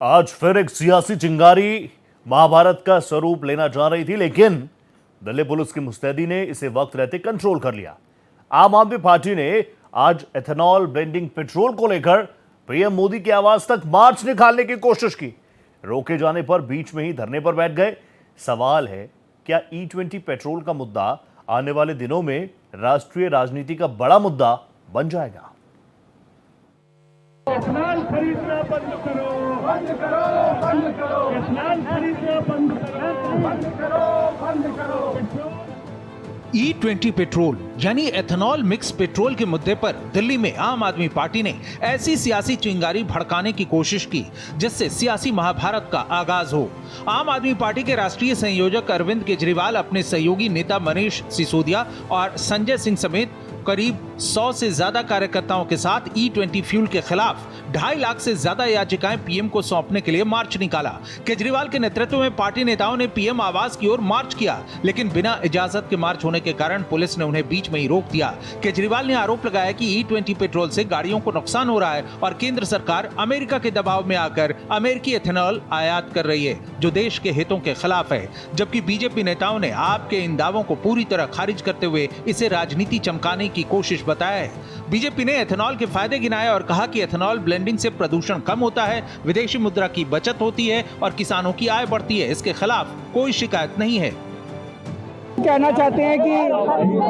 आज फिर एक सियासी चिंगारी महाभारत का स्वरूप लेना चाह रही थी, लेकिन दिल्ली पुलिस की मुस्तैदी ने इसे वक्त रहते कंट्रोल कर लिया। आम आदमी पार्टी ने आज एथेनॉल ब्लेंडिंग पेट्रोल को लेकर पीएम मोदी की आवाज तक मार्च निकालने की कोशिश की। रोके जाने पर बीच में ही धरने पर बैठ गए। सवाल है, क्या E20 पेट्रोल का मुद्दा आने वाले दिनों में राष्ट्रीय राजनीति का बड़ा मुद्दा बन जाएगा? इथेनॉल खरीदना बंद करो, बंद करो, बंद करो। इथेनॉल खरीदना बंद करो, बंद करो, बंद करो। E20 पेट्रोल यानी एथेनॉल मिक्स पेट्रोल के मुद्दे पर दिल्ली में आम आदमी पार्टी ने ऐसी सियासी चिंगारी भड़काने की कोशिश की जिससे सियासी महाभारत का आगाज हो। आम आदमी पार्टी के राष्ट्रीय संयोजक अरविंद केजरीवाल अपने सहयोगी नेता मनीष सिसोदिया और संजय सिंह समेत करीब 100 से ज्यादा कार्यकर्ताओं के साथ E20 फ्यूल के खिलाफ 2.5 लाख से ज्यादा याचिकाएं पीएम को सौंपने के लिए मार्च निकाला। केजरीवाल के नेतृत्व में पार्टी नेताओं ने पीएम आवास की ओर मार्च किया, लेकिन बिना इजाजत के मार्च होने के कारण पुलिस ने उन्हें बीच में ही रोक दिया। केजरीवाल ने आरोप लगाया कि E20 पेट्रोल से गाड़ियों को नुकसान हो रहा है और केंद्र सरकार अमेरिका के दबाव में आकर अमेरिकी एथेनॉल आयात कर रही है, जो देश के हितों के खिलाफ है। जबकि बीजेपी नेताओं ने आपके इन दावों को पूरी तरह खारिज करते हुए इसे राजनीति चमकाने की कोशिश बताया है। बीजेपी ने एथेनॉल के फायदे गिनाए और कहा कि एथेनॉल ब्लेंडिंग से प्रदूषण कम होता है, विदेशी मुद्रा की बचत होती है और किसानों की आय बढ़ती है। इसके खिलाफ कोई शिकायत नहीं है। कहना चाहते हैं कि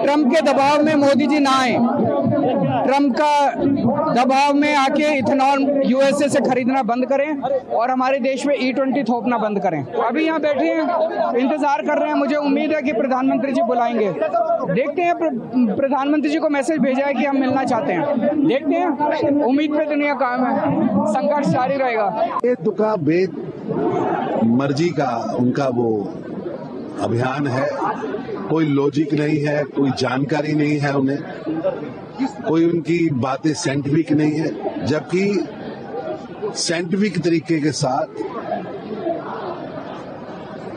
ट्रंप के दबाव में मोदी जी ना आए, ट्रंप का दबाव में आके इथेनॉल यूएसए से खरीदना बंद करें और हमारे देश में E20 थोपना बंद करें। अभी यहाँ बैठे हैं, इंतजार कर रहे हैं। मुझे उम्मीद है कि प्रधानमंत्री जी बुलाएंगे। देखते हैं, प्रधानमंत्री जी को मैसेज भेजा है कि हम मिलना चाहते हैं। देखते हैं, उम्मीद पे दुनिया कायम है, संघर्ष जारी रहेगा। ये दुका बेद मर्जी का उनका वो अभियान है, कोई लॉजिक नहीं है, कोई जानकारी नहीं है उन्हें, कोई उनकी बातें साइंटिफिक नहीं है, जबकि साइंटिफिक तरीके के साथ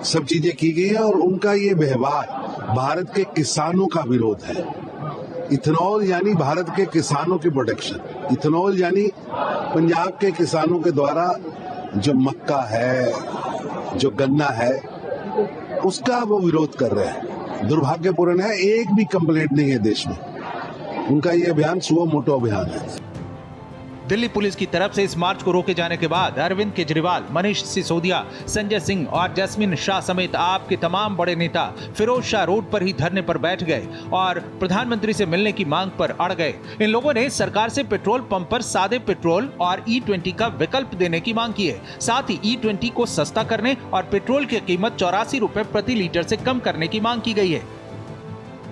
सब चीजें की गई है। और उनका ये व्यवहार भारत के किसानों का विरोध है। इथेनॉल यानी भारत के किसानों की प्रोटेक्शन, इथेनॉल यानी पंजाब के किसानों के द्वारा जो मक्का है, जो गन्ना है, उसका वो विरोध कर रहे हैं। दुर्भाग्यपूर्ण है, एक भी कंप्लेंट नहीं है देश में। उनका ये अभियान सुओ मोटो अभियान है। दिल्ली पुलिस की तरफ से इस मार्च को रोके जाने के बाद अरविंद केजरीवाल, मनीष सिसोदिया, संजय सिंह और जैस्मिन शाह समेत आप के तमाम बड़े नेता फिरोज शाह रोड पर ही धरने पर बैठ गए और प्रधानमंत्री से मिलने की मांग पर अड़ गए। इन लोगों ने सरकार से पेट्रोल पंप पर सादे पेट्रोल और E20 का विकल्प देने की मांग की है। साथ ही E20 को सस्ता करने और पेट्रोल की कीमत 84 रुपए प्रति लीटर से कम करने की मांग की गई है।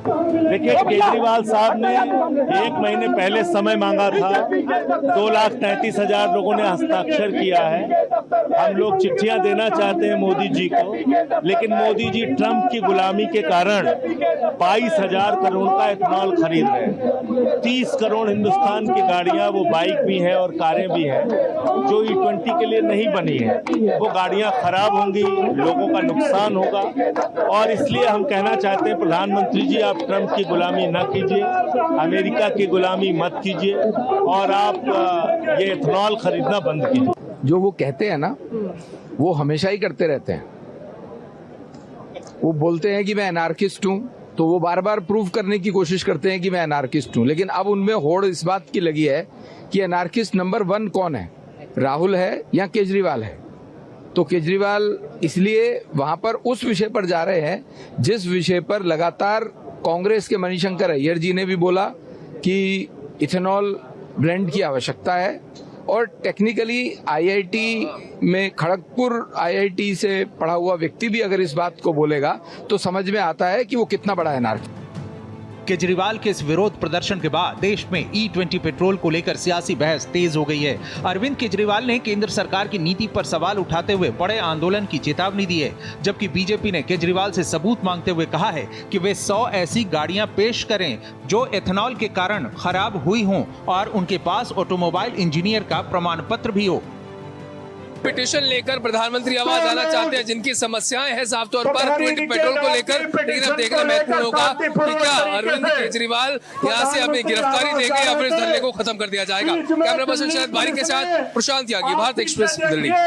देखिए, केजरीवाल साहब ने 1 महीने पहले समय मांगा था। 2,33,000 लोगों ने हस्ताक्षर किया है। हम लोग चिट्ठियां देना चाहते हैं मोदी जी को, लेकिन मोदी जी ट्रंप की गुलामी के कारण 22,000 करोड़ का इथेनॉल खरीद रहे हैं। 30 करोड़ हिंदुस्तान की गाड़ियां, वो बाइक भी है और कारें भी हैं, जो E20 के लिए नहीं बनी है। वो गाड़ियां खराब होंगी, लोगों का नुकसान होगा। और इसलिए हम कहना चाहते हैं, प्रधानमंत्री जी, आप ट्रंप की गुलामी न कीजिए, अमेरिका की गुलामी मत कीजिए और आप ये इथेनॉल खरीदना बंद कीजिए। जो वो कहते हैं ना, वो हमेशा ही करते रहते हैं। वो बोलते हैं कि मैं एनार्किस्ट हूं, तो वो बार बार प्रूव करने की कोशिश करते हैं कि मैं एनार्किस्ट हूं। लेकिन अब उनमें होड़ इस बात की लगी है कि एनार्किस्ट नंबर 1 कौन है, राहुल है या केजरीवाल है। तो केजरीवाल इसलिए वहां पर उस विषय पर जा रहे हैं जिस विषय पर लगातार कांग्रेस के मणिशंकर अय्यर जी ने भी बोला कि इथेनॉल ब्लेंड की आवश्यकता है। और टेक्निकली आईआईटी में, खड़गपुर आईआईटी से पढ़ा हुआ व्यक्ति भी अगर इस बात को बोलेगा तो समझ में आता है कि वो कितना बड़ा एनार्की। केजरीवाल के इस विरोध प्रदर्शन के बाद देश में E20 पेट्रोल को लेकर सियासी बहस तेज हो गई है। अरविंद केजरीवाल ने केंद्र सरकार की नीति पर सवाल उठाते हुए बड़े आंदोलन की चेतावनी दी है, जबकि बीजेपी ने केजरीवाल से सबूत मांगते हुए कहा है कि वे 100 ऐसी गाड़ियां पेश करें जो एथेनॉल के कारण खराब हुई हों और उनके पास ऑटोमोबाइल इंजीनियर का प्रमाण पत्र भी हो। पिटीशन लेकर प्रधानमंत्री आवाज आना चाहते हैं, जिनकी समस्याएं हैं साफ तौर पर पेट्रोल को लेकर। लेकिन अब देखना महत्वपूर्ण होगा कि क्या अरविंद केजरीवाल यहाँ से अपनी गिरफ्तारी देंगे या फिर इस धरने को खत्म कर दिया जाएगा। कैमरा पर्सन शरद बारी के साथ प्रशांत यागी, भारत एक्सप्रेस, दिल्ली।